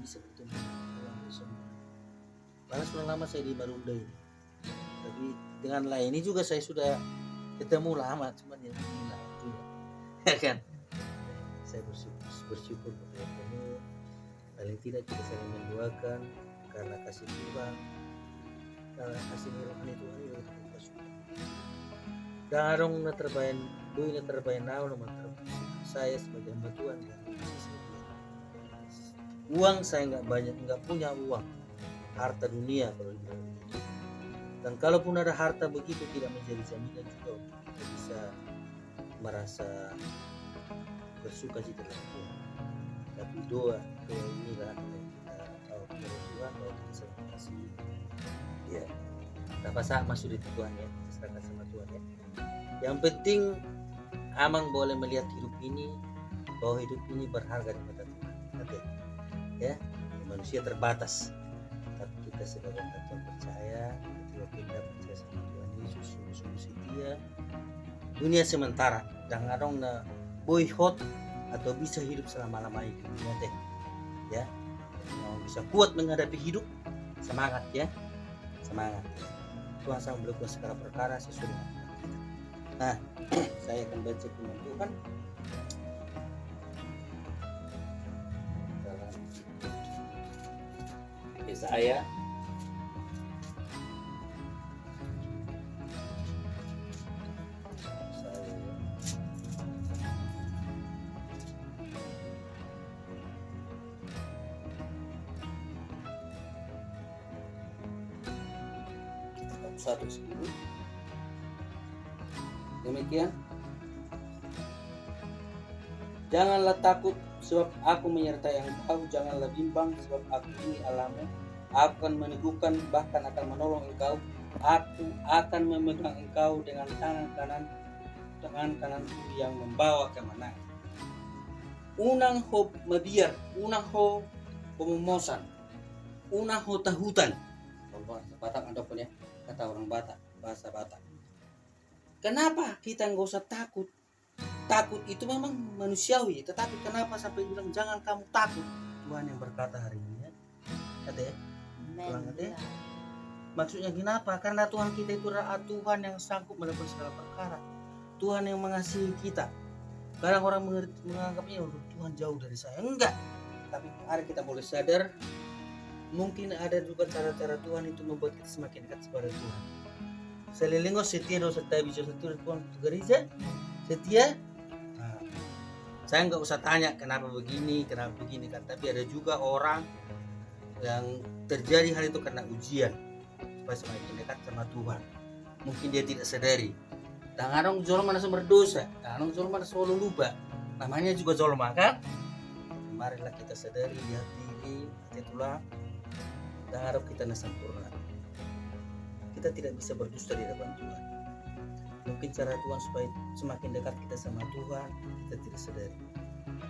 bisa bertemu orang semua. Karena sudah lama saya di Marunda ini, tapi dengan lain ini juga saya sudah ketemu lama, cuman yang ini lah waktunya. Ya kan, saya bersyukur bertemu, paling tidak kita saling mendoakan karena kasih Tuhan, karena kasih rohani Tuhan itu kita bersyukur. Darong na terbayan, doy na terbayan naon naman saya sebagai hamba Tuhan dan uang saya nggak banyak, nggak punya uang, harta dunia kalau dibilang begitu. Dan kalaupun ada harta begitu tidak menjadi jaminan juga kita bisa merasa bersuka cita dengan Tuhan. Tapi doa inilah yang kita tahu kepada Tuhan bahwa kita sering kasih. Ya, apa sama sudah Tuhan ya, kita serahkan sama Tuhan ya. Yang penting Amang boleh melihat hidup ini bahwa hidup ini berharga di mata Tuhan. Oke. Ya, manusia terbatas. Tapi kita sebagai orang percaya, ketika kita percaya sama Tuhan Yesus, sungguh-sungguh setia. Dunia sementara, jangan dong na boycott atau bisa hidup selama-lamanya di dunia teh. Ya, yang bisa kuat menghadapi hidup, semangat ya, semangat. Tuhan sang berbuat segala perkara sesuai dengan kita. Nah, saya akan baca firman Tuhan dalam Yesaya satu sepuluh. Demikian, janganlah takut sebab aku menyertai engkau, janganlah bimbang sebab aku ini Allahmu. Aku akan meneguhkan, bahkan akan menolong engkau. Aku akan memegang engkau dengan tangan kananku yang membawa kemenangan. Unang ho mabiar, unang ho pememosan, unang ho tahutan. Batak ataupun ya, kata orang Batak, bahasa Batak. Kenapa kita nggak usah takut? Takut itu memang manusiawi, tetapi kenapa sampai bilang jangan kamu takut? Tuhan yang berkata hari ini ya. Kata ya. Tuhan kata ya. Maksudnya kenapa? Karena Tuhan kita itu adalah Tuhan yang sanggup melakukan segala perkara. Tuhan yang mengasihi kita. Kadang orang menganggapnya Tuhan jauh dari saya. Enggak. Tapi hari kita boleh sadar, mungkin ada juga cara-cara Tuhan itu membuat kita semakin dekat kepada Tuhan. Selilingo setia dosa tayo bisa setia Tuhan gereja setia. Nah, saya nggak usah tanya kenapa begini kan, tapi ada juga orang yang terjadi hal itu karena ujian supaya semakin dekat sama Tuhan. Mungkin dia tidak sadari. Dan orang zolma sumber dosa, orang zolma selalu lupa. Namanya juga zolma kan? Marilah kita sadari, lihat diri, hati tulang, dan harap kita sempurna. Kita tidak bisa berdusta di depan Tuhan. Mungkin cara Tuhan supaya semakin dekat kita sama Tuhan, kita tidak sadari.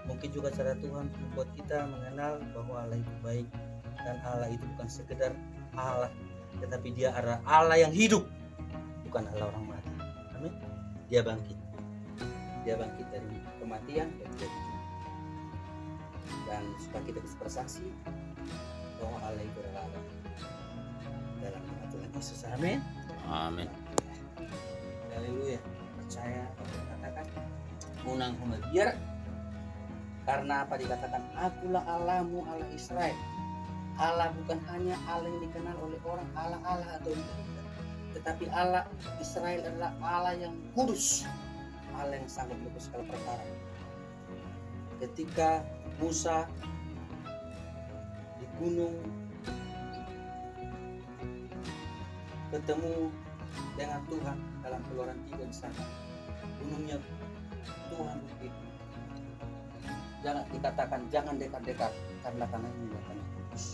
Mungkin juga cara Tuhan membuat kita mengenal bahwa Allah itu baik, dan Allah itu bukan sekedar Allah, tetapi Dia adalah Allah yang hidup, bukan Allah orang mati. Amin. Dia bangkit dari kematian dan dia hidup. Dan supaya kita bisa bersaksi bahwa Allah itu adalah Allah. Dalam nama Tuhan Yesus, amin. Amin. Haleluya. Percaya katakan unang humabiar, karena apa dikatakan akulah Allahmu, Allah Israel. Allah bukan hanya Allah yang dikenal oleh orang Allah atau tidak, tetapi Allah Israel adalah Allah yang kudus, Allah yang sanggup melakukan segala perkara. Ketika Musa di gunung ketemu dengan Tuhan dalam Keluaran 3 di sana, gunungnya Tuhan begitu. Jangan dikatakan jangan dekat-dekat karena tanah ini tanah kudus.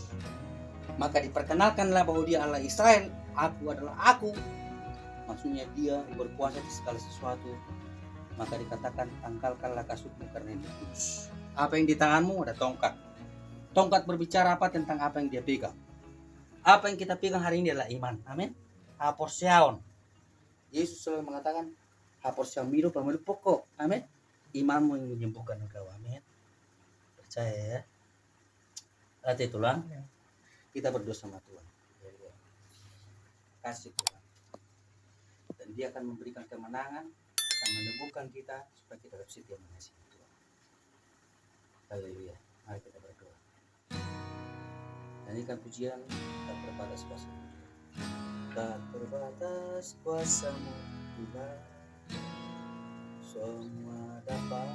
Maka diperkenalkanlah bahwa Dia Allah Israel, aku adalah aku. Maksudnya Dia berkuasa di segala sesuatu. Maka dikatakan tangkalkanlah kasutmu karena ini kudus. Apa yang di tanganmu? Ada tongkat. Tongkat berbicara apa tentang apa yang dia pegang. Apa yang kita pegang hari ini adalah iman. Amin. Haporsiaon. Yesus selalu mengatakan haporsiaon miru pemilu pokok. Amin. Imanmu yang menyembuhkan engkau. Amin. Percaya ya. Latih tulang. Kita berdoa sama Tuhan. Kasih Tuhan. Dan Dia akan memberikan kemenangan, akan meneguhkan kita supaya kita dapat setia mengasihi Tuhan. Haleluya. Mari kita berdoa. Nyanyikan pujian tak terbatas kuasa-Mu. Tak terbatas kuasa-Mu Tuhan, semua dapat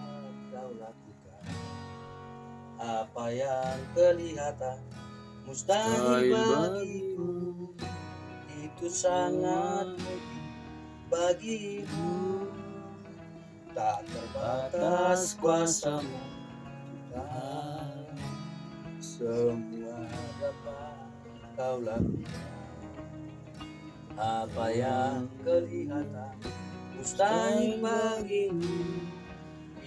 Kau lakukan. Apa yang kelihatan mustahil bagimu, itu sangat mungkin bagimu. Tak terbatas kuasa-Mu Tuhan, semua dapat Kau lakukan. Apa yang kelihatan mustahil bagimu,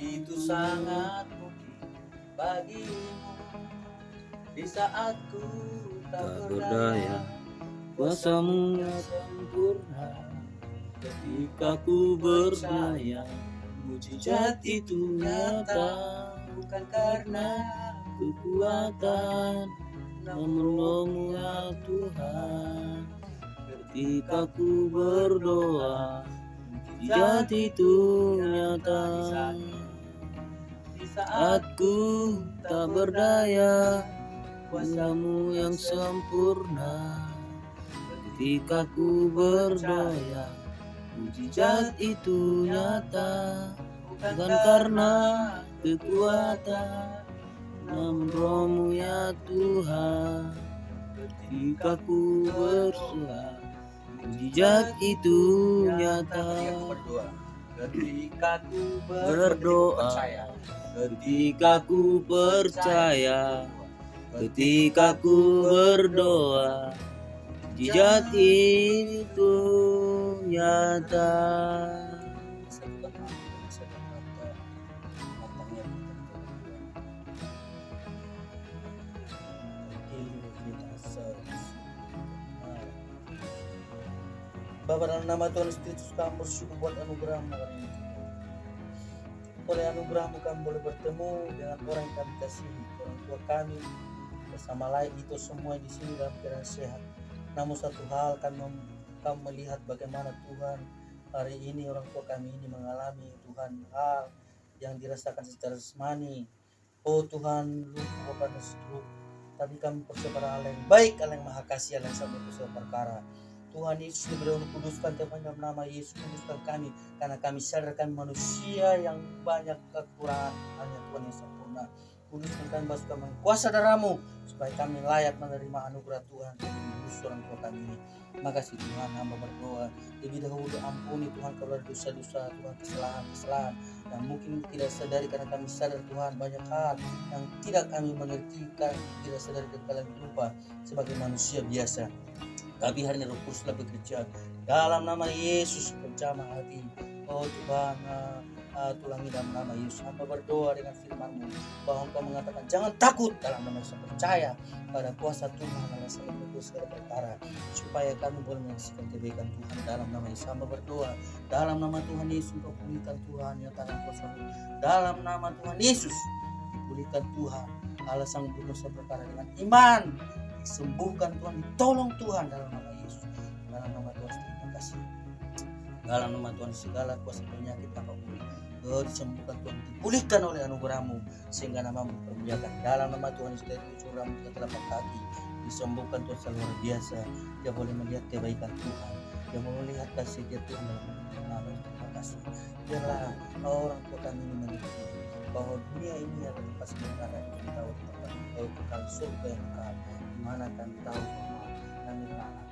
itu sangat mungkin bagimu. Di saat ku tak berdaya, kuasa-Mu yang sempurna. Ketika ku berdaya, mujizat itu nyata. Bukan karena kekuatan, namun Roh-Mu ya Tuhan. Ketika ku berdoa, mujizat itu nyata. Di saat ku tak berdaya, kuasa-Mu yang sempurna. Ketika ku berdoa, mujizat itu nyata. Bukan karena kekuatan, namun Roh-Mu ya Tuhan. Ketika ku berdoa, mujizat itu nyata. Ketika ku berdoa, ketika ku percaya, ketika ku berdoa, mujizat itu nyata. Bapa, dalam nama Tuhan Yesus Kristus, kami bersyukur buat anugerah-Mu hari ini. Oleh anugerah-Mu kami boleh bertemu dengan orang yang kami kasihi, orang tua kami bersama lain itu semua di sini dalam keadaan sehat. Namun satu hal kami melihat bagaimana Tuhan hari ini orang tua kami ini mengalami Tuhan hal yang dirasakan secara jasmani. Oh Tuhan, luka pada stroke. Tapi kami percaya Allah yang baik, Allah yang maha kasih, Allah yang sampai ke perkara. Tuhan Yesus diberi kuduskan dalam nama Yesus, kuduskan kami karena kami sadar kami manusia yang banyak kekurangan, hanya Tuhan yang sempurna. Kuduskan kami, basuh kami kuasa darah-Mu supaya kami layak menerima anugerah Tuhan yang menebus orang tua kami ini. Makasih Tuhan, hamba berdoa lebih dahulu ampuni Tuhan kalau ada dosa-dosa Tuhan, kesalahan yang mungkin tidak sadari karena kami sadar Tuhan banyak hal yang tidak kami mengerti, tidak sadari dan kami lupa sebagai manusia biasa. Tapi hari ini Roh Kudus telah bekerja dalam nama Yesus, penjamah hati. Oh Tuhan, tulangi dalam nama Yesus. Hamba berdoa dengan firman-Mu bahwa Engkau mengatakan jangan takut, dalam nama Yesus percaya pada kuasa Tuhan yang selalu menebus segala perkara, supaya kami boleh menyaksikan kebaikan Tuhan dalam nama Yesus. Hamba berdoa dalam nama Tuhan Yesus, Engkau pulihkan Tuhan yang tangan kuasa-Mu. Dalam nama Tuhan Yesus dipulihkan Tuhan Allah sang berdosa perkara dengan iman. Sembuhkan Tuhan, ditolong Tuhan dalam nama Yesus. Dalam nama Tuhan terima kasih. Dalam nama Tuhan segala kuasa penyakit apapun disembuhkan Tuhan, dipulihkan oleh anugerah-Mu sehingga nama-Mu termuliakan. Dalam nama Tuhan Yesus dari ujung rambut ke telapak kaki disembuhkan Tuhan secara luar biasa. Dia boleh melihat kebaikan Tuhan, dia mau melihat kasih Tuhan dalam nama Yesus. Terima kasih. Biarlah orang tua kami ini mengerti bahwa dunia ini adalah tempat sementara, yang tahu kekal surga yang kekal. Mana kami tahu bahwa kami anak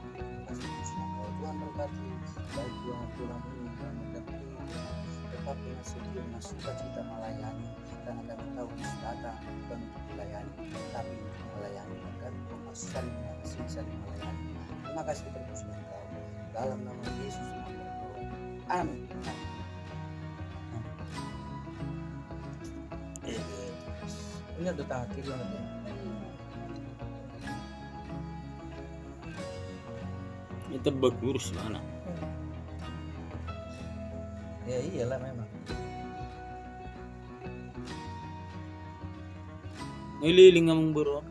kasih Kau Tuhan berkati baik Tuhan ini Tuhan mendampingi Tuhan, tetapi sedia suka cita melayani karena kami tahu datang bukan untuk melayani tapi untuk melayani, dan kami saling mengasihi, saling melayani. Terima kasih terpuji Engkau dalam nama Yesus kami berdoa, amin. Ini ada tangan kiri nanti. Itu berkurus mana? Ya iyalah memang. Ililing ngamong bro.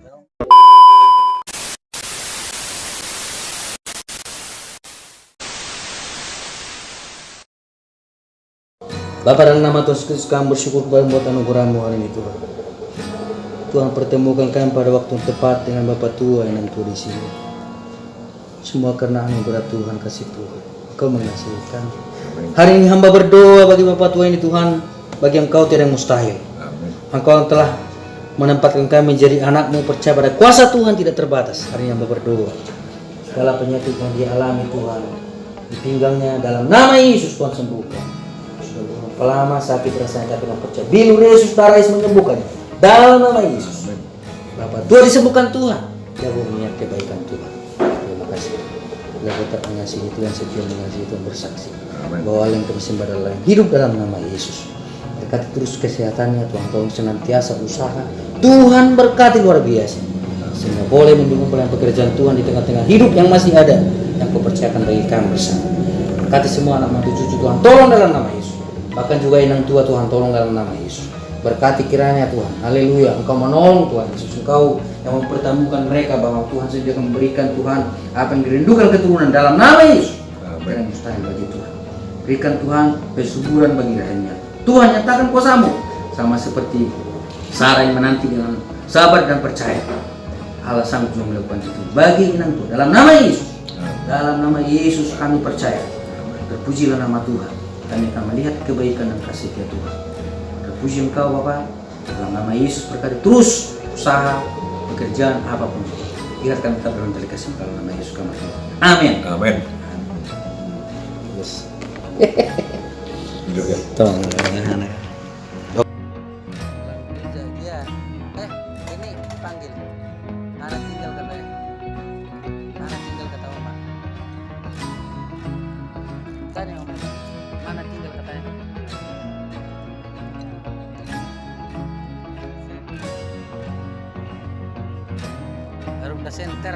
Bapa dalam nama Tuhan Yesus Kristus kami bersyukur buat anugerah-Mu hari ini Tuhan. Tuhan pertemukan kami pada waktu yang tepat dengan Bapa tua yang nanti di sini. Semua karena anugerah Tuhan, kasih Tuhan. Engkau mengasihi kami. Hari ini hamba berdoa bagi Bapa tua ini Tuhan, bagi Engkau tidak yang mustahil. Engkau telah menempatkan kami menjadi anak-Mu, percaya pada kuasa Tuhan tidak terbatas. Hari ini hamba berdoa. Segala penyakit yang dia alami Tuhan, di pinggangnya dalam nama Yesus Tuhan sembuhkan. Sudah berapa lama sakit rasanya tapi tidak percaya. Bilur Yesus, darah Yesus menyembuhkan. Dalam nama Yesus. Bapak Tuhan disembuhkan Tuhan. Ya Bu, niat kebaikan Tuhan. Terima kasih. Bila tetap mengasihi Tuhan, setia mengasihi Tuhan, bersaksi bahwa Allah yang kami sembah adalah yang hidup dalam nama Yesus. Berkati terus kesehatannya Tuhan, tolong senantiasa usaha Tuhan, berkati luar biasa sehingga boleh mendukung pelayan pekerjaan Tuhan di tengah-tengah hidup yang masih ada yang Kau percayakan bagi kami bersama. Berkati semua anak mantu cucu Tuhan, tolong dalam nama Yesus. Bahkan juga inang tua Tuhan, tolong dalam nama Yesus. Berkati kiranya Tuhan, haleluya, Engkau menolong Tuhan Yesus, Engkau yang mempertemukan mereka bahwa Tuhan sendiri akan memberikan Tuhan apa yang dirindukan keturunan dalam nama Yesus. Yang mustahil bagi Tuhan. Berikan Tuhan kesuburan bagi rahimnya. Tuhan nyatakan kuasa-Mu sama seperti Sarah yang menanti dengan sabar dan percaya. Allah sanggup melakukan itu bagi inang Tuhan dalam nama Yesus. Dalam nama Yesus kami percaya. Terpujilah nama Tuhan. Kami akan melihat kebaikan dan kasih-Nya Tuhan. Terpuji Engkau Bapa, dalam nama Yesus berkati terus usaha, pekerjaan apapun. Biarkan kita berdoa dari kasih dalam nama Yesus kami. Amin. Amin. Yes. Hidup ya. Tolong anak. Iya. Ini panggil. Anak tinggal katanya. Anak tinggal kata Bapak. Tanya Om. Mana tinggal katanya? Baru udah center.